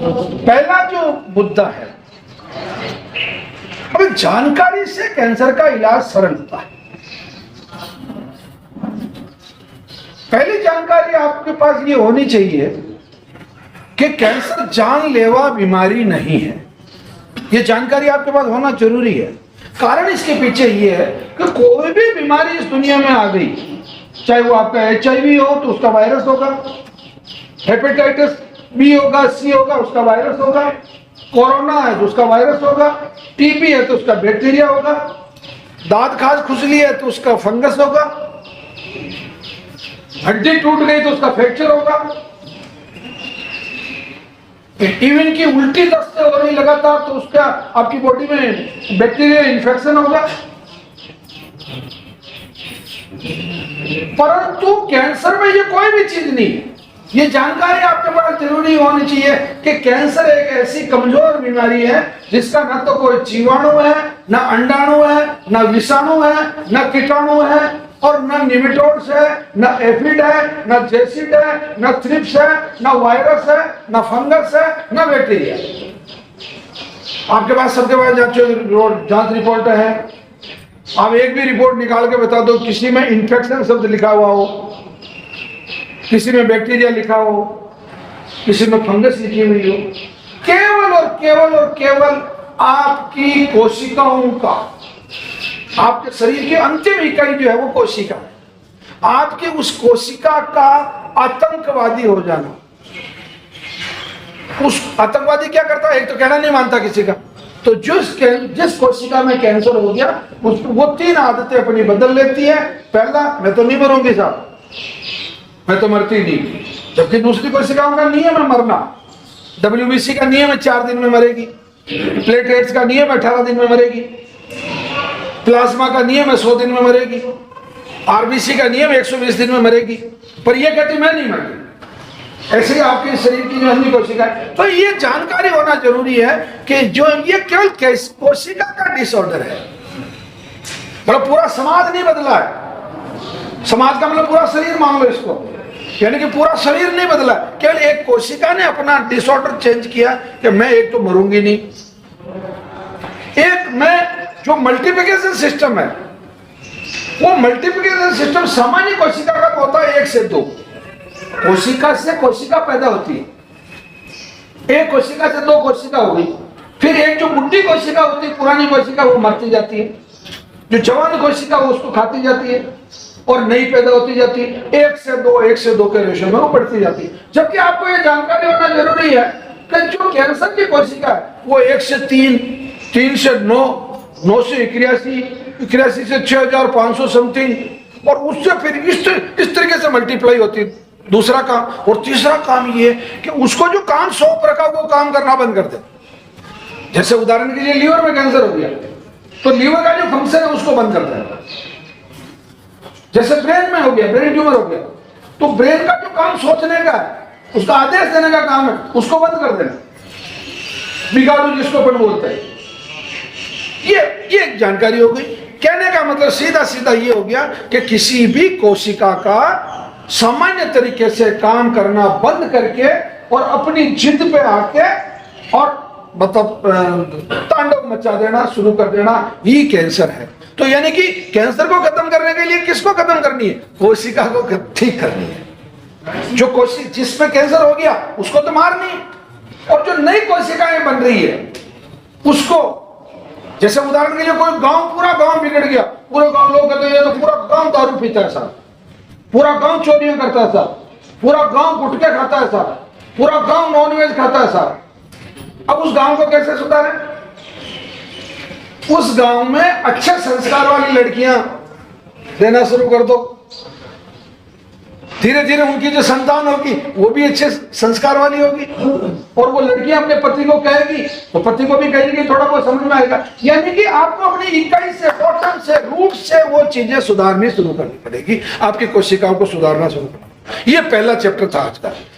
पहला जो मुद्दा है, अब जानकारी से कैंसर का इलाज सरल होता है। पहली जानकारी आपके पास ये होनी चाहिए कि कैंसर जानलेवा बीमारी नहीं है। ये जानकारी आपके पास होना जरूरी है। कारण इसके पीछे ये है कि कोई भी बीमारी इस दुनिया में आ गई, चाहे वो आपका HIV हो तो उसका वायरस होगा, हेपेटाइटिस B होगा, C होगा, उसका वायरस होगा, कोरोना है तो उसका वायरस होगा, TB है तो उसका बैक्टीरिया होगा, दांत खाज खुजली है तो उसका फंगस होगा, हड्डी टूट गई तो उसका फ्रैक्चर होगा, इवन की उल्टी दस्त हो रही लगातार तो उसका आपकी बॉडी में बैक्टीरियल इन्फेक्शन होगा। परंतु कैंसर में ये कोई भी चीज नहीं है। ये जानकारी आपके पास जरूरी होनी चाहिए कि कैंसर एक ऐसी कमजोर बीमारी है जिसका न तो कोई जीवाणु है, न अंडाणु है, न विषाणु है, न कीटाणु है, और न निमेटोड्स है, न एफिड है, न जेसिड है, न थ्रिप्स है, न वायरस है, न फंगस है, न बैक्टीरिया। आपके पास सबके पास जांच रिपोर्ट है। आप एक भी रिपोर्ट निकाल के बता दो, किसी में इन्फेक्शन शब्द लिखा हुआ हो, किसी में बैक्टीरिया लिखा हो, किसी में फंगस लिखी हुई हो, केवल और केवल और केवल आपकी कोशिकाओं का, आपके शरीर की अंतिम इकाई जो है वो कोशिका है, आपकी उस कोशिका का आतंकवादी हो जाना। उस आतंकवादी क्या करता है, एक तो कहना नहीं मानता किसी का, तो जिस कोशिका में कैंसर हो गया वो 3 आदतें अपनी बदल लेती है। पहला, मैं तो नहीं मरूंगी साहब, मैं तो मरती नहीं। जबकि दूसरी कोशिकाओं का नियम है मरना। WBC का नियम है 4 दिन में मरेगी, प्लेटलेट्स का नियम है 18 दिन में मरेगी, प्लाज्मा का नियम है 100 दिन में मरेगी, RBC का नियम 120 दिन में मरेगी। पर यह कहती मैं नहीं मरती। ऐसे ही आपके शरीर की जो अन्य कोशिका है। तो ये जानकारी होना जरूरी है कि जो ये केवल कोशिका का डिसऑर्डर है, मतलब पूरा समाज नहीं बदला है। समाज का मतलब पूरा शरीर मान लो इसको, यानी कि पूरा शरीर नहीं बदला, केवल एक कोशिका ने अपना डिसऑर्डर चेंज किया कि मैं एक तो मरूंगी नहीं, एक मैं जो मल्टीप्लिकेशन सिस्टम है वो मल्टीप्लिकेशन सिस्टम सामान्य कोशिका का होता है 1 से 2। कोशिका से कोशिका पैदा होती है, एक कोशिका से 2 कोशिका हो गई, फिर एक जो बुढ़ी कोशिका होती है, पुरानी कोशिका, वो मरती जाती है, जो जवान कोशिका वो उसको खाती जाती है और नई पैदा होती जाती है। 1 से 2 के रेशो में वो बढ़ती जाती है। जबकि आपको ये जानकारी होना जरूरी है कि जो कैंसर की कोशिका है वो 1 से 3, 3 से 9, 9 से 81, 81 से 6500 समथिंग, और उससे फिर इस तरीके से मल्टीप्लाई होती है। दूसरा काम, और तीसरा काम ये कि उसको जो काम सौंप रखा वो काम करना बंद कर दे। जैसे उदाहरण के लिए लीवर में कैंसर हो गया तो लीवर का जो फंक्शन है उसको बंद कर देना। जैसे ब्रेन में हो गया, ब्रेन ट्यूमर हो गया, तो ब्रेन का जो काम सोचने का है, उसका आदेश देने का काम है, उसको बंद कर देना, बिगाड़ू जिसको अपन बोलते हैं। ये जानकारी हो गई। कहने का मतलब सीधा सीधा ये हो गया कि किसी भी कोशिका का सामान्य तरीके से काम करना बंद करके और अपनी जिद पे आके और मतलब तांडव मचा देना शुरू कर देना, ही कैंसर है। तो यानी कि कैंसर को खत्म करने के लिए किसको खत्म करनी है? कोशिका को ठीक करनी है। जो कोशिका जिसमें कैंसर हो गया उसको तो मारनी, और जो नई कोशिकाएं बन रही है उसको, जैसे उदाहरण के लिए कोई गांव, पूरा गांव बिगड़ गया, पूरे गांव लोग कहते हैं तो पूरा गांव दारू पीता है साहब, पूरा गांव चोरियां करता है साहब, पूरा गांव गुटखे खाता है साहब, पूरा गांव नॉनवेज खाता है साहब। अब उस गांव को कैसे सुधारें? उस गांव में अच्छे संस्कार वाली लड़कियां देना शुरू कर दो। धीरे धीरे उनकी जो संतान होगी वो भी अच्छे संस्कार वाली होगी, और वो लड़कियां अपने पति को कहेगी तो पति को भी कहेगी, थोड़ा बहुत समझ में आएगा। यानी कि आपको अपनी इकाई से, बॉटम से, रूट से वो चीजें सुधारनी शुरू करनी पड़ेगी, आपकी कोशिकाओं को सुधारना शुरू करना। ये पहला चैप्टर था आज का।